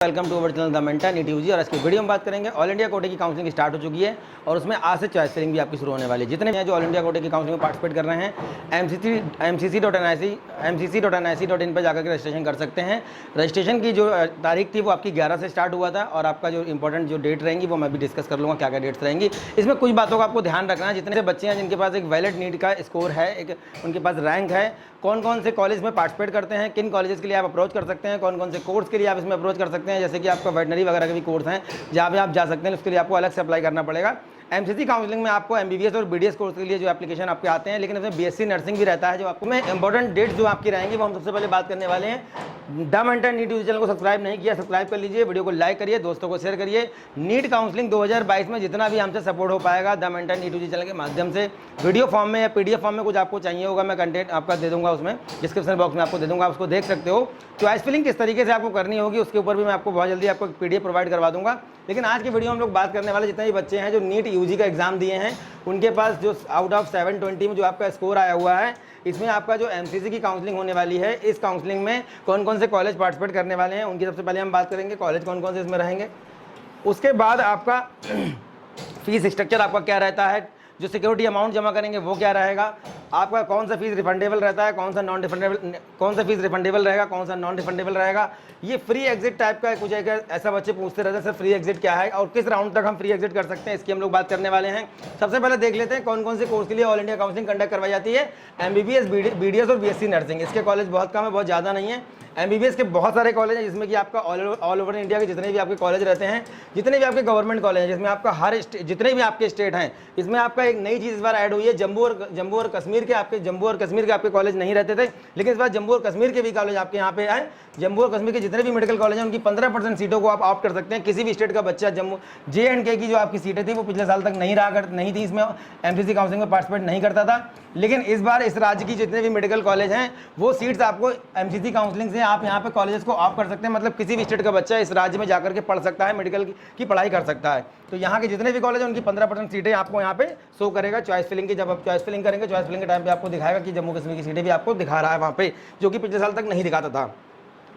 Welcome to our channel the mentor NEET UG. और आज की वीडियो में बात करेंगे ऑल इंडिया कोटे की काउंसलिंग स्टार्ट हो चुकी है और उसमें आज से चॉइस फिलिंग भी आपकी शुरू होने वाली है। जितने भी हैं जो ऑल इंडिया कोटे की काउंसलिंग में पार्टिसिपेट कर रहे हैं mcc.nic.in पर जाकर के रजिस्ट्रेशन कर सकते हैं। रजिस्ट्रेशन की जो तारीख थी वो आपकी 11 से स्टार्ट हुआ था और आपका जो इंपॉर्टेंट जो डेट रहेंगी वो मैं भी डिस्कस कर लूँगा क्या क्या डेट्स रहेंगी। इसमें कुछ बातों का आपको ध्यान रखना है। जितने से बच्चे हैं जिनके पास एक वैलिड नीट का स्कोर है, एक उनके पास रैंक है, कौन कौन से कॉलेज में पार्टिसिपेट करते हैं, किन कॉलेजेस के लिए आप अप्रोच कर सकते हैं, कौन कौन से कोर्स के लिए आप इसमें अप्रोच कर सकते हैं, जैसे कि आपका वेटनरी वगैरह के भी कोर्स हैं जहाँ पे आप जा सकते हैं, उसके लिए आपको अलग से अप्लाई करना पड़ेगा। एमसीसी काउंसलिंग में आपको एमबीबीएस और बीडीएस कोर्स के लिए जो एप्लीकेशन आपके आते हैं, लेकिन इसमें बीएससी नर्सिंग भी रहता है। जो आपको में इंपॉर्टेंट डेट्स जो आपकी रहेंगी वो हम सबसे पहले बात करने वाले हैं। The mentor NEET UG channel को सब्सक्राइब नहीं किया, सब्सक्राइब कर लीजिए, वीडियो को लाइक करिए, दोस्तों को शेयर करिए। नीट काउंसलिंग 2022 में जितना भी हमसे सपोर्ट हो पाएगा the mentor NEET UG channel के माध्यम से, वीडियो फॉर्म में या पीडीएफ फॉर्म में कुछ आपको चाहिए होगा, मैं कंटेंट आपका दे दूंगा, उसमें डिस्क्रिप्शन बॉक्स में आपको दे दूंगा, आप उसको देख सकते हो। चॉइस फिलिंग किस तरीके से आपको करनी होगी उसके ऊपर भी मैं आपको बहुत जल्दी आपको पीडीएफ प्रोवाइड करवा दूंगा। लेकिन आज की वीडियो हम लोग बात करने वाले जितने भी बच्चे हैं जो नीट यूजी का एग्जाम दिए हैं, उनके पास जो आउट ऑफ 720 में जो आपका स्कोर आया हुआ है, इसमें आपका जो एमसीसी की काउंसलिंग होने वाली है, इस काउंसलिंग में कौन कौन से कॉलेज पार्टिसिपेट करने वाले हैं उनकी सबसे पहले हम बात करेंगे, कॉलेज कौन कौन से इसमें रहेंगे। उसके बाद आपका फीस स्ट्रक्चर आपका क्या रहता है, जो सिक्योरिटी अमाउंट जमा करेंगे वो क्या रहेगा, आपका कौन सा फीस रिफंडेबल रहता है, कौन सा नॉन रिफंडेबल, कौन सा फीस रिफंडेबल रहेगा, कौन सा नॉन रिफंडेबल रहेगा। ये फ्री एग्जिट टाइप का कुछ ऐसा बच्चे पूछते रहते हैं सर फ्री एग्जिट क्या है और किस राउंड तक हम फ्री एग्जिट कर सकते हैं, इसकी हम लोग बात करने वाले हैं। सबसे पहले देख लेते हैं कौन कौन से कोर्स के लिए ऑल इंडिया काउंसलिंग कंडक्ट करवाई जाती है। एमबीबीएस, बीडीएस और बीएससी नर्सिंग, इसके कॉलेज बहुत कम है, बहुत ज़्यादा नहीं है। एमबीबीएस के बहुत सारे कॉलेज हैं जिसमें कि आपका ऑल ओवर इंडिया के जितने भी आपके कॉलेज रहते हैं, जितने भी आपके गवर्नमेंट कॉलेज हैं, जिसमें आपका हर जितने भी आपके स्टेट हैं, इसमें आपका एक नई चीज़ इस बार ऐड हुई है। जम्मू और कश्मीर के आपके कॉलेज नहीं रहते थे, लेकिन इस बार जम्मू और कश्मीर के भी कॉलेज आपके यहाँ पे हैं। जम्मू और कश्मीर के जितने भी मेडिकल कॉलेज हैं उनकी 15% सीटों को आप ऑप्ट कर सकते हैं। किसी भी स्टेट का बच्चा जम्मू JNK की जो आपकी सीटें थी वो पिछले साल तक नहीं थी, इसमें एमसीसी काउंसलिंग में पार्टिसिपेट नहीं करता था, लेकिन इस बार इस राज्य की जितने भी मेडिकल कॉलेज हैं वो सीट्स आपको एमसीसी काउंसलिंग से आप यहाँ पे कॉलेजेस को ऑप्ट कर सकते हैं। मतलब किसी भी स्टेट का बच्चा इस राज्य में जाकर के पढ़ सकता है, मेडिकल की पढ़ाई कर सकता है। तो यहाँ के जितने भी कॉलेज हैं उनकी 15% सीटें आपको यहाँ पे शो करेगा चॉइस फिलिंग की। जब आप चॉइस फिलिंग करेंगे, चॉइस फिलिंग के टाइम पे आपको दिखाएगा कि जम्मू कश्मीर की सीटें भी आपको दिखा रहा है वहाँ पे, जो कि पिछले साल तक नहीं दिखाता था।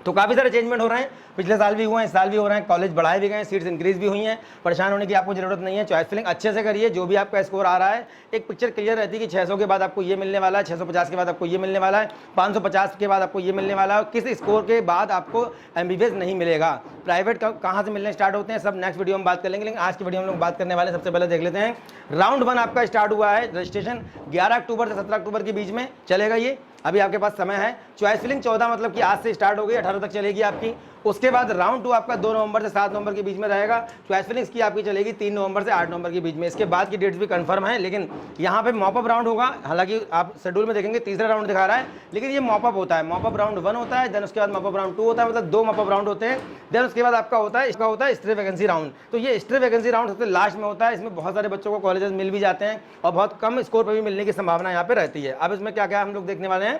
तो काफ़ी सारे चेंजमेंट हो रहे हैं, पिछले साल भी हुए हैं, इस साल भी हो रहे हैं, कॉलेज बढ़ाए भी गए हैं, सीट्स इंक्रीज भी हुई हैं। परेशान होने की आपको जरूरत नहीं है, चॉइस फिलिंग अच्छे से करिए। जो भी आपका स्कोर आ रहा है एक पिक्चर क्लियर रहती है कि 600 के बाद आपको ये मिलने वाला है, 650 के बाद आपको ये मिलने वाला है, 550 के बाद आपको ये मिलने वाला है, किस स्कोर के बाद आपको एमबीबीएस नहीं मिलेगा। प्राइवेट कहाँ से मिलने स्टार्ट होते हैं सब नेक्स्ट वीडियो में बात कर लेंगे, लेकिन आज की वीडियो में हम लोग बात करने वाले सबसे पहले देख लेते हैं। राउंड 1 आपका स्टार्ट हुआ है, रजिस्ट्रेशन 11 अक्टूबर से 17 अक्टूबर के बीच में चलेगा। ये अभी आपके पास समय है। चॉइस फिलिंग 14 मतलब कि आज से स्टार्ट हो गई, 18 तक चलेगी आपकी। उसके बाद राउंड 2 आपका 2 नवंबर से 7 नवंबर के बीच में रहेगा। चॉइस फिलिंग की आपकी चलेगी 3 नवंबर से 8 नवंबर के बीच में। इसके बाद की डेट्स भी कंफर्म है, लेकिन यहाँ पे मॉपअप राउंड होगा। हालांकि आप शेड्यूल में देखेंगे तीसरा राउंड दिखा रहा है, लेकिन ये मॉपअप होता है। मॉपअप राउंड 1 होता है, देन उसके बाद मॉपअप राउंड 2 होता है, मतलब 2 मॉपअप राउंड होते हैं। देन उसके बाद आपका होता है स्ट्रे वैकेंसी राउंड। तो ये स्ट्रे वैकेंसी राउंड सबसे लास्ट में होता है। इसमें बहुत सारे बच्चों को कॉलेजेस मिल भी जाते हैं और बहुत कम स्कोर पर भी मिलने की संभावना यहाँ पे रहती है। अब इसमें क्या क्या हम लोग देखने वाले हैं।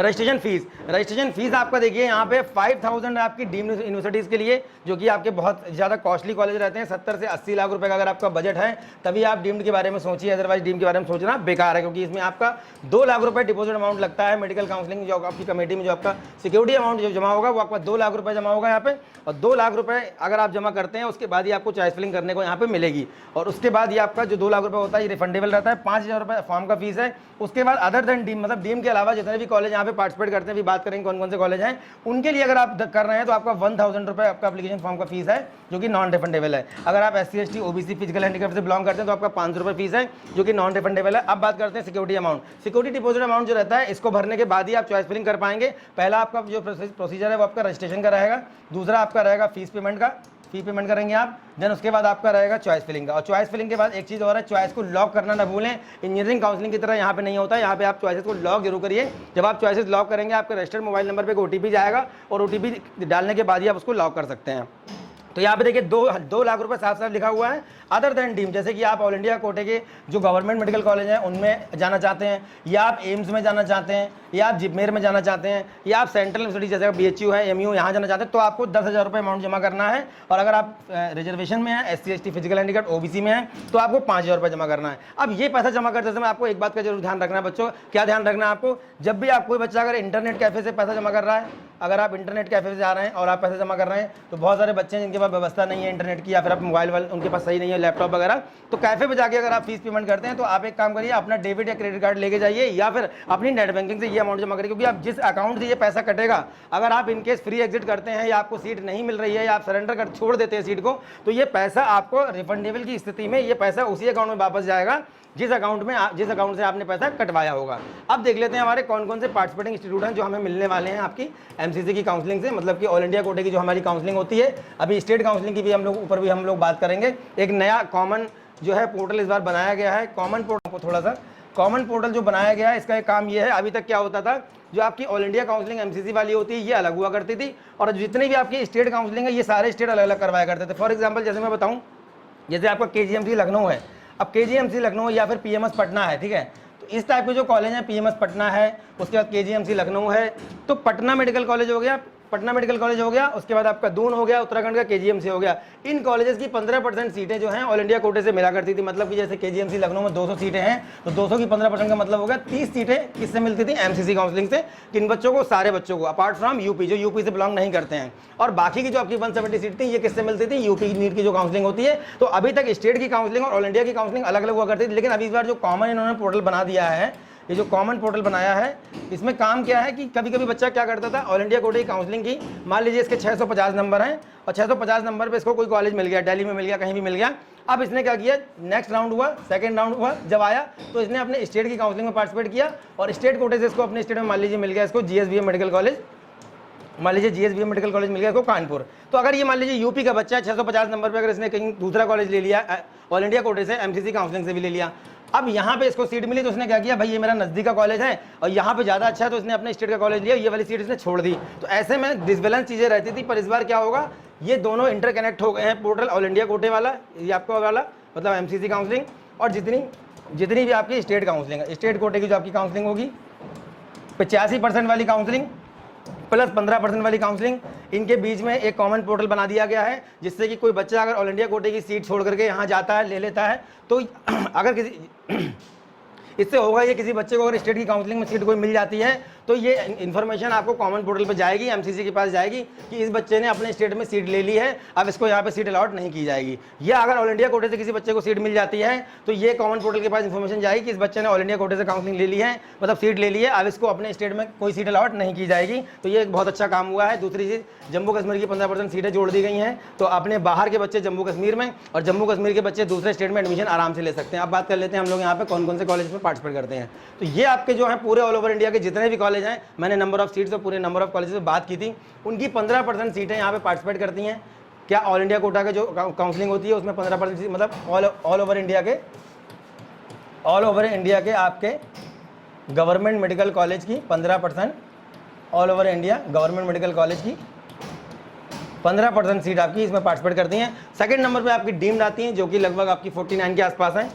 रजिस्ट्रेशन फीस आपका देखिए यहाँ पे 5000 है आपकी डीम्ड यूनिवर्सिटीज़ के लिए, जो कि आपके बहुत ज़्यादा कॉस्टली कॉलेज रहते हैं। 70 से 80 लाख रुपए का अगर आपका बजट है तभी आप डीम्ड के बारे में सोचिए, अदरवाइज डीम्ड के बारे में सोचना बेकार है, क्योंकि इसमें आपका 2 लाख रुपए डिपॉजिट अमाउंट लगता है। मेडिकल काउंसलिंग जो आपकी कमेटी में जो आपका सिक्योरिटी अमाउंट जो जमा होगा वो आपका 2 लाख रुपये जमा होगा यहाँ पे, और 2 लाख रुपये अगर आप जमा करते हैं उसके बाद ही आपको चॉइस फिलिंग करने को यहाँ पे मिलेगी। और उसके बाद ये आपका जो 2 लाख रुपये होता है ये रिफंडेबल रहता है। 5000 रुपये फॉर्म का फीस है। उसके बाद अदर देन डीम, मतलब डीम के अलावा जितने भी कॉलेज यहाँ पे पार्टिसिपेट करते हैं, बात करेंगे कौन कौन से कॉलेज हैं उनके लिए। अगर आप कर रहे हैं तो आपका 1000 रुपये आपका एप्लीकेशन फॉर्म का फीस है, जो कि नॉन रिफंडेबल है। अगर आप SC ST OBC physical handicap से बिलोंग करते हैं तो आपका 500 रुपये फीस है, जो कि नॉन रिफंडेबल है। अब बात करते हैं security amount. Security deposit amount जो रहता है इसको भरने के बाद ही आप चॉइस फिलिंग कर पाएंगे। पहला आपका जो प्रोसीजर है वो आपका रजिस्ट्रेशन का रहेगा, दूसरा आपका रहेगा फी पेमेंट करेंगे आप, देन उसके बाद आपका रहेगा चॉइस फिलिंग का। और चॉइस फिलिंग के बाद एक चीज़ और है, चॉइस को लॉक करना ना भूलें। इंजीनियरिंग काउंसलिंग की तरह यहाँ पे नहीं होता है, यहाँ पे आप चॉइसेस को लॉक जरूर करिए। जब आप चॉइसेस लॉक करेंगे आपके रजिस्टर्ड मोबाइल नंबर पे एक OTP जाएगा और OTP डालने के बाद ही आप उसको लॉक कर सकते हैं। तो यहाँ पे देखिए 2 लाख रुपए साफ साफ लिखा हुआ है। अदर देन डीम, जैसे कि आप ऑल इंडिया कोटे के जो गवर्नमेंट मेडिकल कॉलेज हैं उनमें जाना चाहते हैं, या आप एम्स में जाना चाहते हैं, या आप जिपमेर में जाना चाहते हैं, या आप सेंट्रल यूनिवर्सिटी जैसे BHU है, MU यहाँ जाना चाहते हैं, तो आपको 10,000 रुपये अमाउंट जमा करना है। और अगर आप रिजर्वेशन में हैं, SC ST physical handicap OBC में हैं, तो आपको 5,000 रुपये जमा करना है। अब ये पैसा जमा करते समय आपको एक बात का जरूर ध्यान रखना है बच्चों। क्या ध्यान रखना है आपको? जब भी आप कोई बच्चा अगर इंटरनेट कैफे से पैसा जमा कर रहा है, अगर आप इंटरनेट कैफे से जा रहे हैं और आप पैसे जमा कर रहे हैं, तो बहुत सारे बच्चे हैं जिनके पास व्यवस्था नहीं है इंटरनेट की, या फिर आप मोबाइल उनके पास सही नहीं है, लैपटॉप वगैरह, तो कैफे पे जाके अगर आप फीस पेमेंट करते हैं तो आप एक काम करिए, अपना डेबिट या क्रेडिट कार्ड लेके जाइए, या फिर अपनी नेट बैंकिंग से ये अमाउंट जमा करिए, क्योंकि आप जिस अकाउंट से ये पैसा कटेगा, अगर आप इनकेस फ्री एग्जिट करते हैं या आपको सीट नहीं मिल रही है या आप सरेंडर कर छोड़ देते हैं सीट को, तो ये पैसा आपको रिफंडेबल की स्थिति में ये पैसा उसी अकाउंट में वापस जाएगा जिस अकाउंट से आपने पैसा कटवाया होगा। अब देख लेते हैं हमारे कौन कौन से पार्टिसिपेटिंग इंस्टीट्यूट हैं जो हमें मिलने वाले हैं आपकी MCC की काउंसलिंग से, मतलब कि ऑल इंडिया कोटे की जो हमारी काउंसलिंग होती है। अभी स्टेट काउंसलिंग की भी हम लोग बात करेंगे। एक नया कॉमन जो है पोर्टल इस बार बनाया गया है। कॉमन पोर्टल को थोड़ा सा कॉमन पोर्टल जो बनाया गया है, इसका एक काम ये है, अभी तक क्या होता था, जो आपकी ऑल इंडिया काउंसलिंग MCC वाली होती है ये अलग हुआ करती थी, और जितनी भी आपकी स्टेट काउंसलिंग है ये सारे स्टेट अलग अलग करवाया करते थे। फॉर एग्जाम्पल जैसे मैं बताऊँ, जैसे आपका KGMC लखनऊ है, अब KGMC लखनऊ या फिर PMS पटना है, ठीक है, तो इस टाइप के जो कॉलेज हैं, PMS पटना है, उसके बाद KGMC लखनऊ है, तो पटना मेडिकल कॉलेज हो गया, उसके बाद आपका दून हो गया, उत्तराखंड का KGMC हो गया। इन कॉलेजेस की 15% सीटें जो हैं ऑल इंडिया कोटे से मिला करती थी, मतलब कि जैसे KGMC लखनऊ में 200 सीटें हैं, तो 200 की 15% का मतलब हो गया 30 सीटें किससे मिलती थी? MCC काउंसलिंग से। किन बच्चों को? सारे बच्चों को, अपार्ट फ्रॉम यूपी, जो यूपी से बिलोंग नहीं करते हैं। और बाकी की जो आपकी 170 सीट थी ये किससे मिलती थी? यूपी नीट की जो काउंसलिंग होती है। तो अभी तक स्टेट की काउंसलिंग और ऑल इंडिया की काउंसलिंग अलग अलग हुआ करती थी, लेकिन अभी इस बार जो कॉमन इन्होंने पोर्टल बना दिया है, ये जो कॉमन पोर्टल बनाया है, इसमें काम क्या है कि कभी कभी बच्चा क्या करता था, ऑल इंडिया कोटे की काउंसलिंग की, मान लीजिए इसके 650 नंबर हैं और 650 नंबर पे इसको कोई कॉलेज मिल गया, दिल्ली में मिल गया, कहीं भी मिल गया। अब इसने क्या किया, नेक्स्ट राउंड हुआ, सेकंड राउंड हुआ, जब आया तो इसने अपने स्टेट की काउंसलिंग में पार्टिसिपेट किया और स्टेट कोटे से इसको अपने स्टेट में मान लीजिए मिल गया इसको GSBM मेडिकल कॉलेज, मान लीजिए GSBM मेडिकल कॉलेज मिल गया इसको कानपुर। तो अगर ये मान लीजिए यूपी का बच्चा है, 650 नंबर पे अगर इसने कहीं दूसरा कॉलेज ले लिया ऑल इंडिया कोटे से, MCC काउंसलिंग से भी ले लिया, अब यहाँ पे इसको सीट मिली तो उसने क्या किया, भाई ये मेरा नज़दीक का कॉलेज है और यहाँ पे ज़्यादा अच्छा है, तो इसने अपने स्टेट का कॉलेज लिया, ये वाली सीट इसने छोड़ दी। तो ऐसे में डिसबैलेंस चीज़ें रहती थी, पर इस बार क्या होगा, ये दोनों इंटरकनेक्ट हो गए हैं, पोर्टल ऑल इंडिया कोटे वाला, ये आपका वाला मतलब MCC काउंसलिंग, और जितनी भी आपकी स्टेट काउंसलिंग है, स्टेट कोटे की जो आपकी काउंसलिंग होगी, 85% वाली काउंसलिंग प्लस 15% वाली काउंसलिंग, इनके बीच में एक कॉमन पोर्टल बना दिया गया है, जिससे कि कोई बच्चा अगर ऑल इंडिया कोटे की सीट छोड़ करके यहाँ जाता है, ले लेता है, तो अगर किसी इससे होगा ये, किसी बच्चे को अगर स्टेट की काउंसलिंग में सीट कोई मिल जाती है तो ये इन्फॉर्मेशन आपको कॉमन पोर्टल पर जाएगी, MCC के पास जाएगी कि इस बच्चे ने अपने स्टेट में सीट ले ली है, अब इसको यहाँ पे सीट अलॉट नहीं की जाएगी। या अगर ऑल इंडिया कोटे से किसी बच्चे को सीट मिल जाती है तो ये कॉमन पोर्टल के पास इन्फॉर्मेशन जाएगी कि इस बच्चे ने ऑल इंडिया कोटे से काउंसलिंग ले ली है, मतलब सीट ले ली है, अब इसको अपने स्टेट में कोई सीट अलॉट नहीं की जाएगी। तो ये एक बहुत अच्छा काम हुआ है। दूसरी चीज़, जम्मू कश्मीर की 15% सीटें जोड़ दी गई हैं, तो अपने बाहर के बच्चे जम्मू कश्मीर में और जम्मू कश्मीर के बच्चे दूसरे स्टेट में एडमिशन आराम से ले सकते हैं। अब बात कर लेते हैं हम लोग यहाँ पे कौन कौन से कॉलेज में पार्टिसिपेट करते हैं। तो ये आपके जो है पूरे ऑल ओवर इंडिया के जितने भी कॉलेज हैं, मैंने नंबर ऑफ सीट्स और पूरे नंबर ऑफ कॉलेज से बात की थी, उनकी 15% सीटें यहाँ पे पार्टिसिपेट करती हैं। क्या ऑल इंडिया कोटा का जो काउंसलिंग होती है उसमें 15% मतलब ऑल ओवर इंडिया के आपके गवर्नमेंट मेडिकल कॉलेज की 15%, all over India government medical college की 15% सीट आपकी इसमें पार्टिसिपेट करती हैं। सेकंड नंबर पे आपकी डीम्ड आती हैं, जो कि लगभग आपकी 49 के आसपास हैं।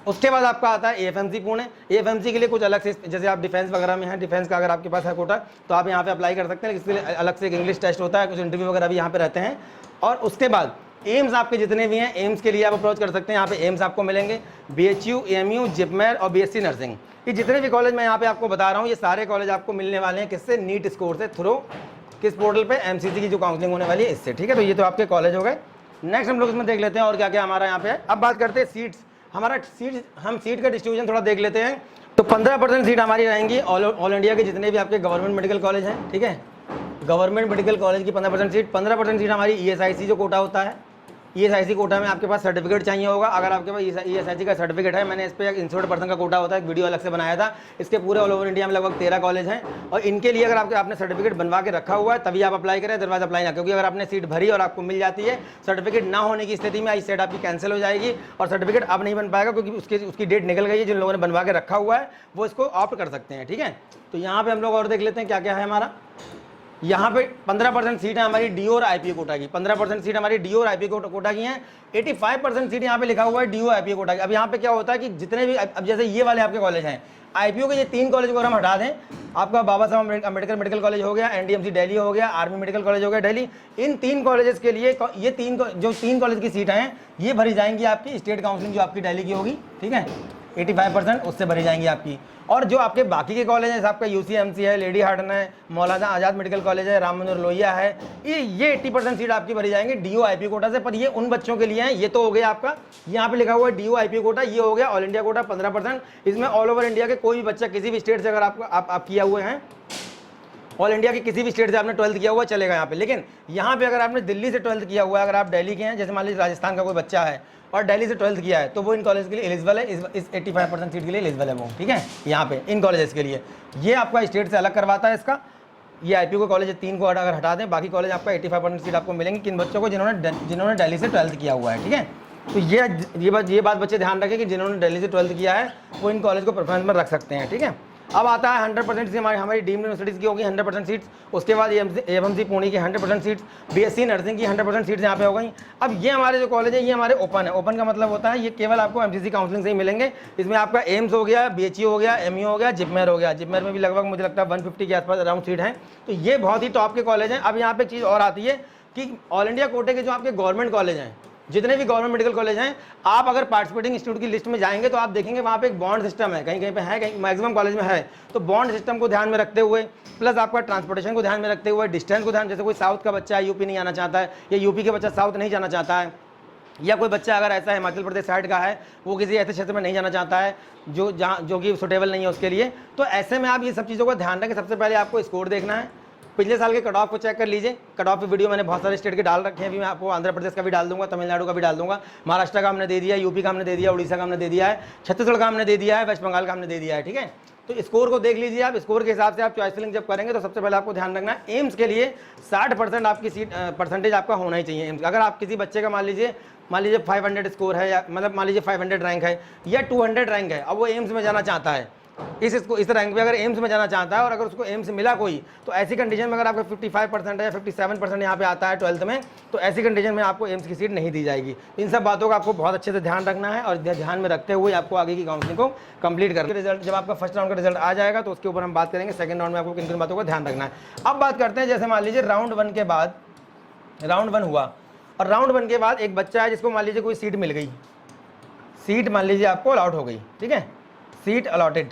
उसके बाद आपका आता है AFMC पुणे। AFMC के लिए कुछ अलग से, जैसे आप डिफेंस वगैरह में हैं, डिफेंस का अगर आपके पास है कोटा तो आप यहाँ पे अप्लाई कर सकते हैं, इसके लिए अलग से एक इंग्लिश टेस्ट होता है, कुछ इंटरव्यू वगैरह भी यहाँ पे रहते हैं। और उसके बाद एम्स आपके जितने भी हैं, एम्स के लिए आप अप्रोच कर सकते हैं, यहाँ पे एम्स आपको मिलेंगे, BHU, AMU, जिपमेर और BSc नर्सिंग। ये जितने भी कॉलेज मैं यहाँ पे आपको बता रहा हूँ, ये सारे कॉलेज आपको मिलने वाले हैं किससे, नीट स्कोर से, थ्रू किस पोर्टल पे, MCC की जो काउंसलिंग होने वाली है इससे। ठीक है, तो ये तो आपके कॉलेज हो गए। नेक्स्ट हम लोग इसमें देख लेते हैं और क्या क्या हमारा यहाँ पे है। अब बात करते हैं सीट्स, हम सीट का डिस्ट्रीब्यूशन थोड़ा देख लेते हैं। तो 15% सीट हमारी रहेंगी ऑल इंडिया के जितने भी आपके गवर्नमेंट मेडिकल कॉलेज हैं। ठीक है, गवर्नमेंट मेडिकल कॉलेज की 15% सीट। 15% सीट हमारी ESIC जो कोटा होता है, ESIC कोटा में आपके पास सर्टिफिकेट चाहिए होगा। अगर आपके पास ESIC का सर्टिफिकेट है, मैंने इस पर एक इंश्योर्ड पर्सन का कोटा होता है, एक वीडियो अलग से बनाया था। इसके पूरे ऑल ओवर इंडिया में लगभग 13 कॉलेज हैं और इनके लिए अगर आपने सर्टिफिकेट बनवा के रखा हुआ है तभी आप अप्लाई करें, अदरवाइज अप्लाई ना, क्योंकि अगर आपने सीट भरी और आपको मिल जाती है, सर्टिफिकेट ना होने की स्थिति में आई सेट आपकी कैंसिल हो जाएगी और सर्टिफिकेट अब नहीं बन पाएगा, क्योंकि उसकी डेट निकल गई है। जिन लोगों ने बनवा के रखा हुआ है वो इसको ऑप्ट कर सकते हैं। ठीक है, तो यहाँ पर हम लोग और देख लेते हैं क्या क्या है हमारा। यहाँ पे 15% सीट है हमारी डी और आईपीओ कोटा की, 15% सीट हमारी डी और आईपीओ कोटा की हैं। 85% सीट यहाँ पे लिखा हुआ है डी और आईपीओ कोटा की। अब यहाँ पे क्या होता है कि जितने भी, अब जैसे ये वाले आपके कॉलेज हैं आईपीओ के, ये 3 कॉलेज को अगर हम हटा दें, आपका बाबा साहब अम्बेडकर मेडिकल कॉलेज हो गया, एनडीएमसी दिल्ली हो गया, आर्मी मेडिकल कॉलेज हो गया दिल्ली, इन 3 कॉलेजेस के लिए ये 3 कॉलेज की सीट हैं ये भरी जाएंगी आपकी स्टेट काउंसलिंग जो आपकी दिल्ली की होगी, ठीक है, 85% उससे भरी जाएंगी आपकी। और जो आपके बाकी के कॉलेज हैं, आपका यूसीएमसी है, लेडी हार्डन है, मौलाना आज़ाद मेडिकल कॉलेज है, राम मनोहर लोहिया है, ये 80% सीट आपकी भरी जाएंगी डीओ आईपीओ कोटा से। पर ये उन बच्चों के लिए हैं, ये तो हो गया आपका, यहाँ पे लिखा हुआ है डीओ आईपीओ कोटा, ये हो गया ऑल इंडिया कोटा 15%। इसमें ऑल ओवर इंडिया के कोई भी बच्चा किसी भी स्टेट से अगर आप किया हुए हैं, ऑल इंडिया के किसी भी स्टेट से आपने 12th किया हुआ चलेगा यहाँ पे। लेकिन यहाँ पे अगर आपने दिल्ली से 12th किया हुआ है, अगर आप दिल्ली के हैं, जैसे मान लीजिए राजस्थान का कोई बच्चा है और दिल्ली से 12th किया है, तो वो इन कॉलेज के लिए एलिजिबल है, इस 85% सीट के लिए एलिजिबल है वो, ठीक है। यहाँ पे इन कॉलेजेस के लिए ये आपका स्टेट से अलग करवाता है इसका। ये आईपीओ के कॉलेज 3 को अगर हटा दें, बाकी कॉलेज आपका 85% सीट आपको मिलेंगी किन बच्चों को, जिन्होंने दिल्ली से 12th किया हुआ है, ठीक है। तो ये बात बच्चे ध्यान रखें कि जिन्होंने दिल्ली से 12th किया है वो इन कॉलेज को प्रेफरेंस में रख सकते हैं, ठीक है। अब आता है 100% सीट हमारी डीम्ड यूनिवर्सिटीज़ की होगी 100% सीट्स। उसके बाद एएमसी पुणे की 100% सीट्स, बीएससी नर्सिंग की 100% सीट्स यहाँ पे हो गई। अब ये हमारे जो कॉलेज है ये हमारे ओपन है। ओपन का मतलब होता है ये केवल आपको एमसीसी काउंसलिंग से ही मिलेंगे। इसमें आपका एम्स हो गया, बीएचयू हो गया, एमयू हो गया, जिपमेर हो गया। जिपमेर में भी लगभग मुझे लगता है 150 के आसपास अराउंड सीट हैं। तो ये बहुत ही टॉप के कॉलेज हैं। अब यहाँ पे एक चीज़ और आती है कि ऑल इंडिया कोटे के जो आपके गवर्नमेंट कॉलेज हैं, जितने भी गवर्नमेंट मेडिकल कॉलेज हैं, आप अगर पार्टिसिपेटिंग इंस्टीट्यूट की लिस्ट में जाएंगे तो आप देखेंगे वहाँ पे एक बॉन्ड सिस्टम है, कहीं कहीं पे है, कहीं मैक्सिमम कॉलेज में है। तो बॉन्ड सिस्टम को ध्यान में रखते हुए, प्लस आपका ट्रांसपोर्टेशन को ध्यान में रखते हुए, डिस्टेंस को ध्यान, जैसे कोई साउथ का बच्चा है यूपी नहीं आना चाहता है, या यूपी के बच्चा साउथ नहीं जाना चाहता है, या कोई बच्चा अगर ऐसा हिमाचल प्रदेश साइड का है वो किसी ऐसे क्षेत्र में नहीं जाना चाहता है जो कि सुटेबल नहीं है उसके लिए, तो ऐसे में आप ये सब चीज़ों का ध्यान रखें। सबसे पहले आपको स्कोर देखना है, पिछले साल के कट ऑफ को चेक कर लीजिए। कट ऑफ की वीडियो मैंने बहुत सारे स्टेट के डाल रखे हैं, अभी मैं आपको आंध्र प्रदेश का भी डाल दूंगा, तमिलनाडु का भी डाल दूंगा, महाराष्ट्र का हमने दे दिया, यूपी का हमने दे दिया, उड़ीसा का हमने दे दिया है, छत्तीसगढ़ का हमने दे दिया है, वेस्ट बंगाल का हमने दे दिया है, ठीक है। तो स्कोर को देख लीजिए आप। स्कोर के हिसाब से आप चॉइस फिलिंग जब करेंगे तो सबसे पहले आपको ध्यान रखना है एम्स के लिए 60% आपकी सीट परसेंटेज आपका होना ही चाहिए एम्स। अगर आप किसी बच्चे का मान लीजिए 500 स्कोर है, या मतलब मान लीजिए 500 रैंक है या 200 रैंक है, अब वो एम्स में जाना चाहता है, इस रैंक पे अगर एम्स में जाना चाहता है और अगर उसको एम्स मिला कोई, तो ऐसी कंडीशन में अगर आपका 55% है या 57% यहाँ पे आता है 12th में, तो ऐसी कंडीशन में आपको एम्स की सीट नहीं दी जाएगी। इन सब बातों का आपको बहुत अच्छे से ध्यान रखना है और ध्यान में रखते हुए आपको आगे की काउंसलिंग को कंप्लीट करके रिजल्ट, जब आपका फर्स्ट राउंड का रिजल्ट आ जाएगा तो उसके ऊपर हम बात करेंगे सेकंड राउंड में आपको किन किन बातों का ध्यान रखना है। अब बात करते हैं, जैसे मान लीजिए राउंड 1 के बाद, राउंड 1 हुआ और राउंड 1 के बाद एक बच्चा है जिसको मान लीजिए कोई सीट मिल गई, सीट मान लीजिए आपको अलॉट हो गई, ठीक है, सीट अलॉटेड।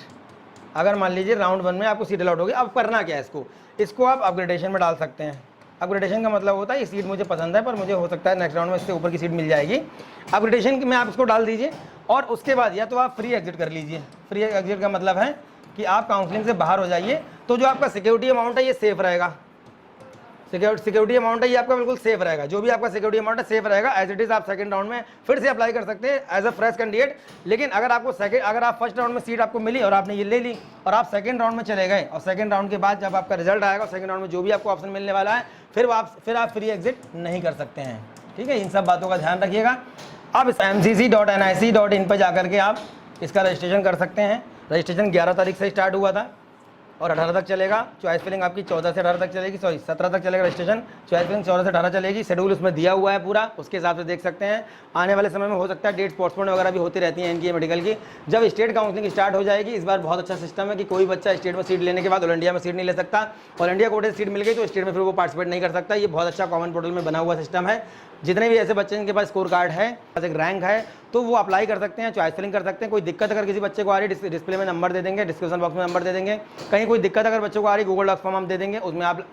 अगर मान लीजिए राउंड 1 में आपको सीट अलॉट होगी, अब करना क्या है, इसको आप अपग्रेडेशन में डाल सकते हैं। अपग्रेडेशन का मतलब होता है ये सीट मुझे पसंद है पर मुझे हो सकता है नेक्स्ट राउंड में इससे ऊपर की सीट मिल जाएगी। अपग्रेडेशन में आप इसको डाल दीजिए और उसके बाद या तो आप फ्री एग्जिट कर लीजिए। फ्री एग्जिट का मतलब है कि आप काउंसलिंग से बाहर हो जाइए, तो जो आपका सिक्योरिटी अमाउंट है ये सेफ रहेगा। सिक्योरिटी अमाउंट है ये आपका बिल्कुल सेफ रहेगा, जो भी आपका सिक्योरिटी अमाउंट है सेफ रहेगा। एज इट इज आप सेकंड राउंड में फिर से अप्लाई कर सकते हैं एज अ फ्रेश कैंडिडेट। लेकिन अगर आप फर्स्ट राउंड में सीट आपको मिली और आपने ये ले ली और आप सेकंड राउंड में चले गए और सेकंड राउंड के बाद जब आपका रिजल्ट आएगा सेकंड राउंड में जो भी आपको ऑप्शन मिलने वाला है फिर आप फ्री एग्जिट नहीं कर सकते हैं, ठीक है। इन सब बातों का ध्यान रखिएगा। अब mcc.nic.in पर जाकर के आप इसका रजिस्ट्रेशन कर सकते हैं। रजिस्ट्रेशन 11 तारीख से स्टार्ट हुआ था और 18 तक चलेगा। चॉइस फिलिंग आपकी 14 से 18 तक चलेगी, 17 तक चलेगा रजिस्ट्रेशन। चॉइस फिलिंग 14 से 18 चलेगी। शेड्यूल उसमें दिया हुआ है पूरा, उसके हिसाब से देख सकते हैं। आने वाले समय में हो सकता है डेट पोस्टपोन वगैरह भी होती रहती हैं इनकी मेडिकल की। जब स्टेट काउंसलिंग स्टार्ट हो जाएगी, इस बार बहुत अच्छा सिस्टम है कि कोई बच्चा स्टेट में सीट लेने के बाद ऑल इंडिया में सीट नहीं ले सकता। ऑल इंडिया कोटे से सीट मिल गई तो स्टेट में फिर वो पार्टिसिपेट नहीं कर सकता। ये बहुत अच्छा कॉमन पोर्टल में बना हुआ सिस्टम है। जितने भी ऐसे बच्चे जिनके पास स्कोर कार्ड है, एक रैंक है, तो वो अप्लाई कर सकते हैं, चॉइस फिलिंग कर सकते हैं। कोई दिक्कत अगर किसी बच्चे को आ रही है डिस्प्ले में नंबर दे देंगे, डिस्क्रिप्शन बॉक्स में नंबर दे देंगे। कहीं कोई दिक्कत अगर बच्चों को आ रही है गूगल डॉक्स फॉर्म हम दे देंगे, उसमें आप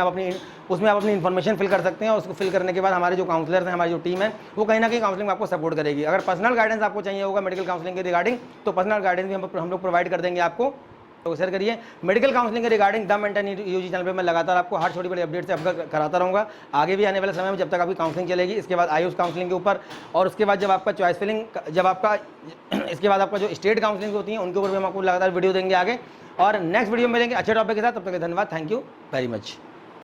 अपनी इन्फॉर्मेशन फिल कर सकते हैं और उसको फिल करने के बाद हमारे जो काउंसलर्स हैं, हमारी जो टीम है, वो कहीं ना कहीं काउंसलिंग में आपको सपोर्ट करेगी। अगर पर्सनल गाइडेंस आपको चाहिए होगा मेडिकल काउंसलिंग के रिगार्डिंग, तो पर्सनल गाइडेंस भी हम लोग प्रोवाइड कर देंगे आपको। तो शेयर करिए। मेडिकल काउंसलिंग के regarding the mentor UG channel पे मैं लगातार आपको हर छोटी बड़ी अपडेट से अवगत कराता रहूँगा। आगे भी आने वाले समय में जब तक आपकी काउंसलिंग चलेगी, इसके बाद आयुष काउंसलिंग के ऊपर, और उसके बाद जब आपका चॉइस फिलिंग, इसके बाद आपका जो स्टेट काउंसलिंग होती है उनके ऊपर भी हम आपको लगातार वीडियो देंगे आगे। और नेक्स्ट वीडियो में मिलेंगे अच्छे टॉपिक के साथ। तब तक धन्यवाद। Thank you very much.